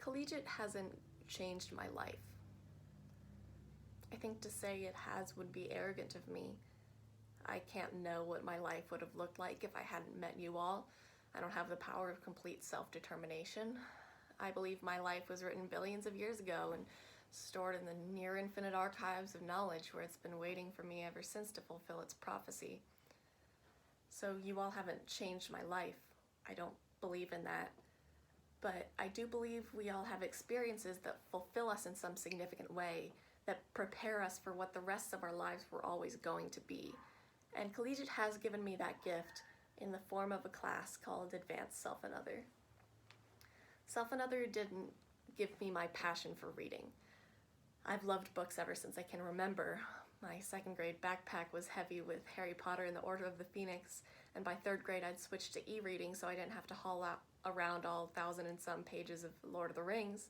Collegiate hasn't changed my life. I think to say it has would be arrogant of me. I can't know what my life would have looked like if I hadn't met you all. I don't have the power of complete self-determination. I believe my life was written billions of years ago and stored in the near-infinite archives of knowledge where it's been waiting for me ever since to fulfill its prophecy. So you all haven't changed my life. I don't believe in that. But I do believe we all have experiences that fulfill us in some significant way, that prepare us for what the rest of our lives were always going to be. And Collegiate has given me that gift in the form of a class called Advanced Self and Other. Self and Other didn't give me my passion for reading. I've loved books ever since I can remember. My second grade backpack was heavy with Harry Potter and the Order of the Phoenix, and by third grade I'd switched to e-reading so I didn't have to haul out around all 1,000 and some pages of Lord of the Rings.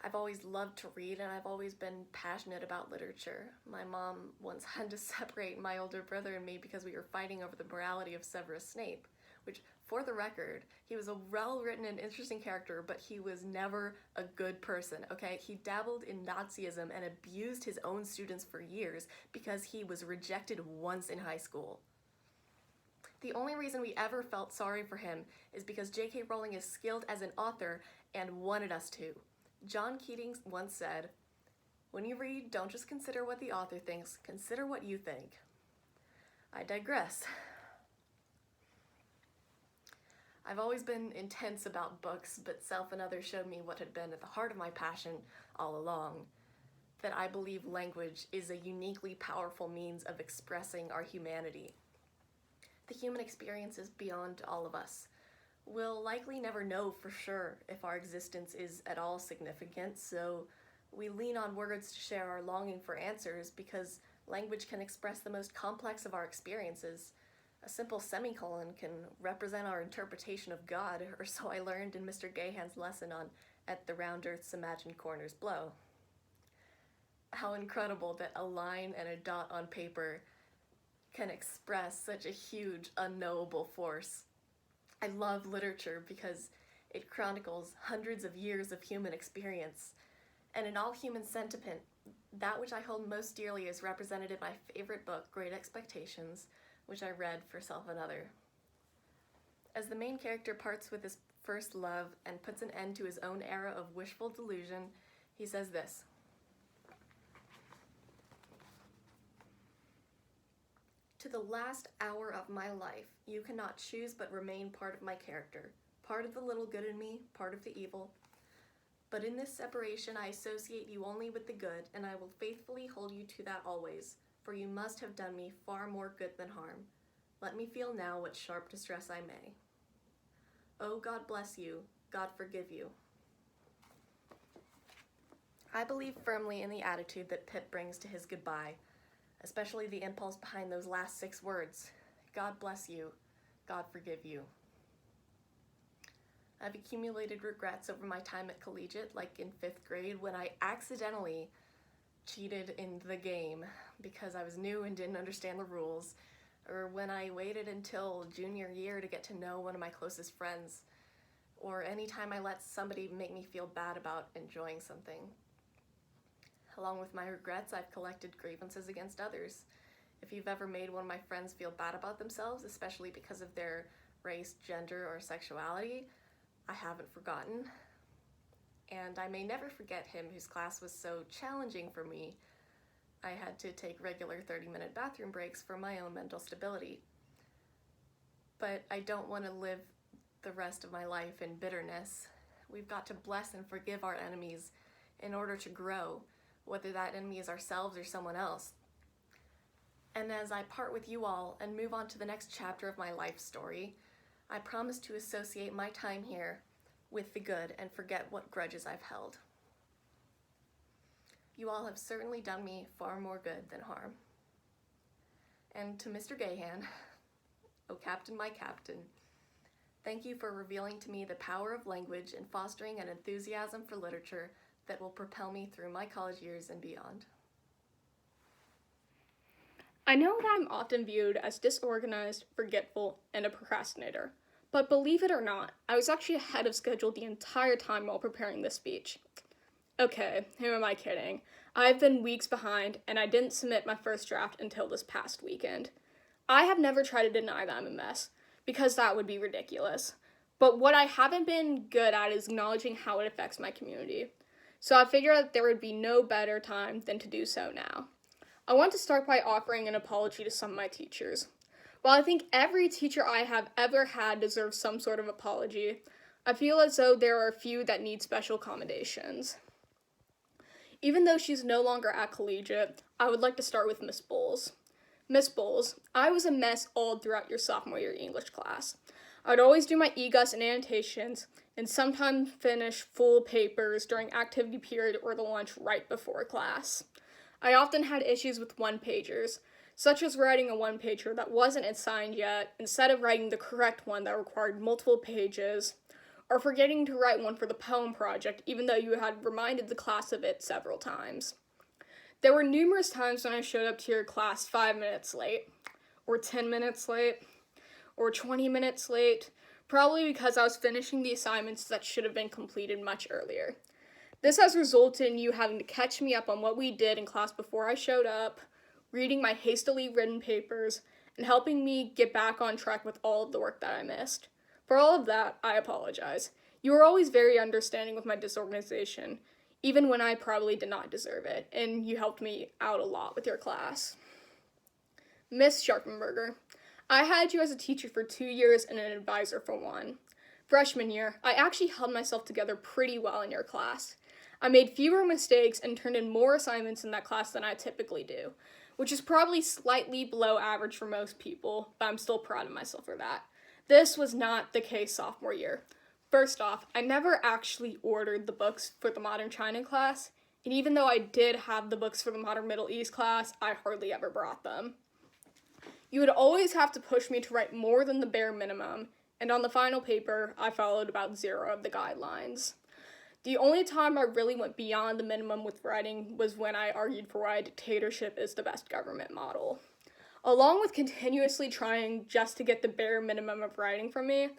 I've always loved to read, and I've always been passionate about literature. My mom once had to separate my older brother and me because we were fighting over the morality of Severus Snape, which, for the record, he was a well-written and interesting character, but he was never a good person, okay? He dabbled in Nazism and abused his own students for years because he was rejected once in high school. The only reason we ever felt sorry for him is because J.K. Rowling is skilled as an author and wanted us to. John Keating once said, "When you read, don't just consider what the author thinks, consider what you think." I digress. I've always been intense about books, but Self and Other showed me what had been at the heart of my passion all along, that I believe language is a uniquely powerful means of expressing our humanity. The human experience is beyond all of us. We'll likely never know for sure if our existence is at all significant, so we lean on words to share our longing for answers because language can express the most complex of our experiences. A simple semicolon can represent our interpretation of God, or so I learned in Mr. Gahan's lesson on At the Round Earth's Imagined Corners Blow. How incredible that a line and a dot on paper can express such a huge, unknowable force. I love literature because it chronicles hundreds of years of human experience, and in all human sentiment, that which I hold most dearly is represented in my favorite book, Great Expectations, which I read for Self and Other. As the main character parts with his first love and puts an end to his own era of wishful delusion, he says this: "To the last hour of my life, you cannot choose but remain part of my character, part of the little good in me, part of the evil. But in this separation, I associate you only with the good, and I will faithfully hold you to that always, for you must have done me far more good than harm. Let me feel now what sharp distress I may. Oh, God bless you, God forgive you." I believe firmly in the attitude that Pip brings to his goodbye, especially the impulse behind those last 6 words, God bless you, God forgive you. I've accumulated regrets over my time at Collegiate, like in 5th grade when I accidentally cheated in the game because I was new and didn't understand the rules, or when I waited until junior year to get to know one of my closest friends, or any time I let somebody make me feel bad about enjoying something. Along with my regrets, I've collected grievances against others. If you've ever made one of my friends feel bad about themselves, especially because of their race, gender, or sexuality, I haven't forgotten. And I may never forget him whose class was so challenging for me, I had to take regular 30-minute bathroom breaks for my own mental stability. But I don't want to live the rest of my life in bitterness. We've got to bless and forgive our enemies in order to grow, whether that enemy is ourselves or someone else. And as I part with you all and move on to the next chapter of my life story, I promise to associate my time here with the good and forget what grudges I've held. You all have certainly done me far more good than harm. And to Mr. Gahan, oh Captain, my Captain, thank you for revealing to me the power of language and fostering an enthusiasm for literature that will propel me through my college years and beyond. I know that I'm often viewed as disorganized, forgetful, and a procrastinator, But believe it or not, I was actually ahead of schedule the entire time while preparing this speech. Okay, who am I kidding? I've been weeks behind, and I didn't submit my first draft until this past weekend. I have never tried to deny that I'm a mess, because that would be ridiculous. But what I haven't been good at is acknowledging how it affects my community. So I figured that there would be no better time than to do so now. I want to start by offering an apology to some of my teachers. While I think every teacher I have ever had deserves some sort of apology, I feel as though there are a few that need special accommodations. Even though she's no longer at collegiate, I would like to start with Miss Bowles. Miss Bowles, I was a mess all throughout your sophomore year English class. I'd always do my EGUS and annotations, and sometimes finish full papers during activity period or the lunch right before class. I often had issues with one-pagers, such as writing a one-pager that wasn't assigned yet, instead of writing the correct one that required multiple pages, or forgetting to write one for the poem project even though you had reminded the class of it several times. There were numerous times when I showed up to your class 5 minutes late, or 10 minutes late, or 20 minutes late, probably because I was finishing the assignments that should have been completed much earlier. This has resulted in you having to catch me up on what we did in class before I showed up, reading my hastily written papers, and helping me get back on track with all of the work that I missed. For all of that, I apologize. You were always very understanding with my disorganization, even when I probably did not deserve it, and you helped me out a lot with your class. Miss Sharpenberger, I had you as a teacher for 2 years and an advisor for 1. Freshman year, I actually held myself together pretty well in your class. I made fewer mistakes and turned in more assignments in that class than I typically do, which is probably slightly below average for most people, but I'm still proud of myself for that. This was not the case sophomore year. First off, I never actually ordered the books for the Modern China class, and even though I did have the books for the Modern Middle East class, I hardly ever brought them. You would always have to push me to write more than the bare minimum, and on the final paper, I followed about 0 of the guidelines. The only time I really went beyond the minimum with writing was when I argued for why dictatorship is the best government model. Along with continuously trying just to get the bare minimum of writing from me,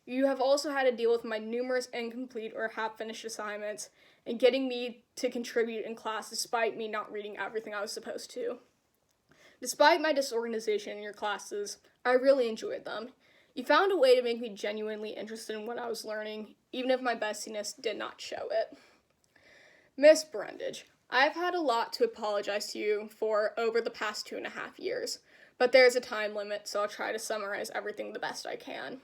you have also had to deal with my numerous incomplete or half-finished assignments and getting me to contribute in class despite me not reading everything I was supposed to. Despite my disorganization in your classes, I really enjoyed them. You found a way to make me genuinely interested in what I was learning, even if my bestiness did not show it. Miss Brundage, I've had a lot to apologize to you for over the past 2.5 years, but there's a time limit, so I'll try to summarize everything the best I can.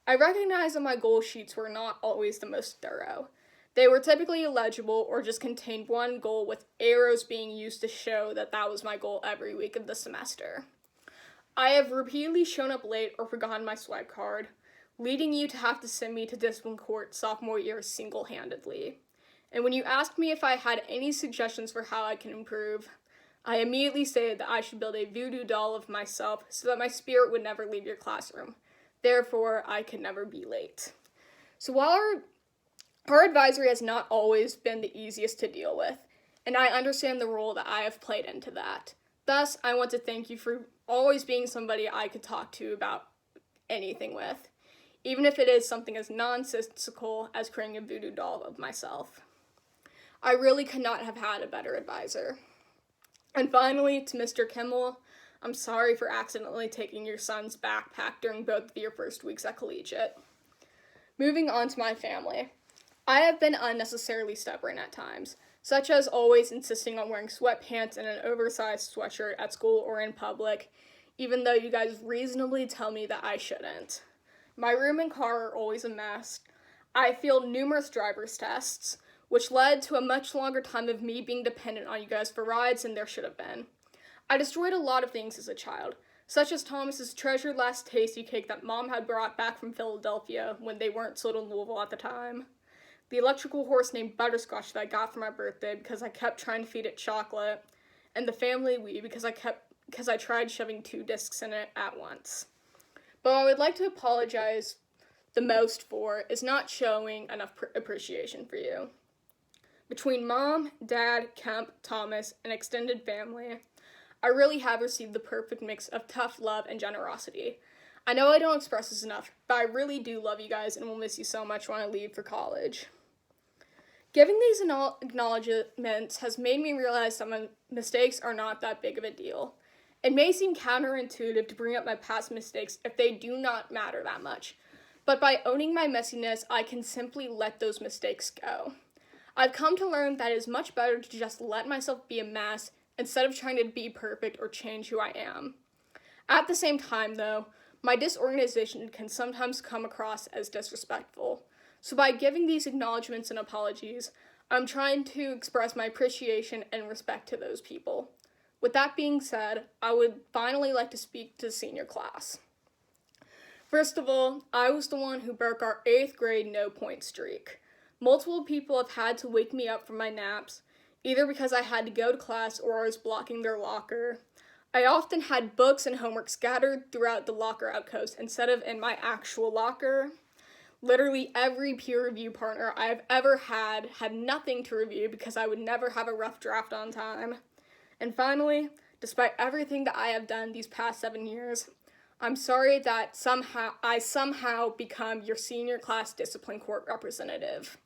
I recognize that my goal sheets were not always the most thorough. They were typically illegible or just contained one goal with arrows being used to show that that was my goal every week of the semester. I have repeatedly shown up late or forgotten my swipe card, leading you to have to send me to discipline court sophomore year single-handedly. And when you asked me if I had any suggestions for how I can improve, I immediately stated that I should build a voodoo doll of myself so that my spirit would never leave your classroom. Therefore, I could never be late. So while our advisory has not always been the easiest to deal with, and I understand the role that I have played into that. Thus, I want to thank you for always being somebody I could talk to about anything with, even if it is something as nonsensical as creating a voodoo doll of myself. I really could not have had a better advisor. And finally, to Mr. Kimmel, I'm sorry for accidentally taking your son's backpack during both of your first weeks at collegiate. Moving on to my family. I have been unnecessarily stubborn at times, such as always insisting on wearing sweatpants and an oversized sweatshirt at school or in public, even though you guys reasonably tell me that I shouldn't. My room and car are always a mess. I failed numerous driver's tests, which led to a much longer time of me being dependent on you guys for rides than there should have been. I destroyed a lot of things as a child, such as Thomas's treasured last tasty cake that Mom had brought back from Philadelphia when they weren't sold in Louisville at the time. The electrical horse named Butterscotch that I got for my birthday because I kept trying to feed it chocolate, and the family Wii because I tried shoving 2 discs in it at once. But what I would like to apologize the most for is not showing enough appreciation for you. Between Mom, Dad, Kemp, Thomas, and extended family, I really have received the perfect mix of tough love and generosity. I know I don't express this enough, but I really do love you guys and will miss you so much when I leave for college. Giving these acknowledgments has made me realize that my mistakes are not that big of a deal. It may seem counterintuitive to bring up my past mistakes if they do not matter that much, but by owning my messiness, I can simply let those mistakes go. I've come to learn that it is much better to just let myself be a mess instead of trying to be perfect or change who I am. At the same time, though, my disorganization can sometimes come across as disrespectful. So by giving these acknowledgments and apologies, I'm trying to express my appreciation and respect to those people. With that being said, I would finally like to speak to the senior class. First of all, I was the one who broke our 8th grade no-point streak. Multiple people have had to wake me up from my naps, either because I had to go to class or I was blocking their locker. I often had books and homework scattered throughout the locker outpost instead of in my actual locker. Literally every peer review partner I've ever had nothing to review because I would never have a rough draft on time. And finally, despite everything that I have done these past 7 years, I'm sorry that I somehow become your senior class discipline court representative.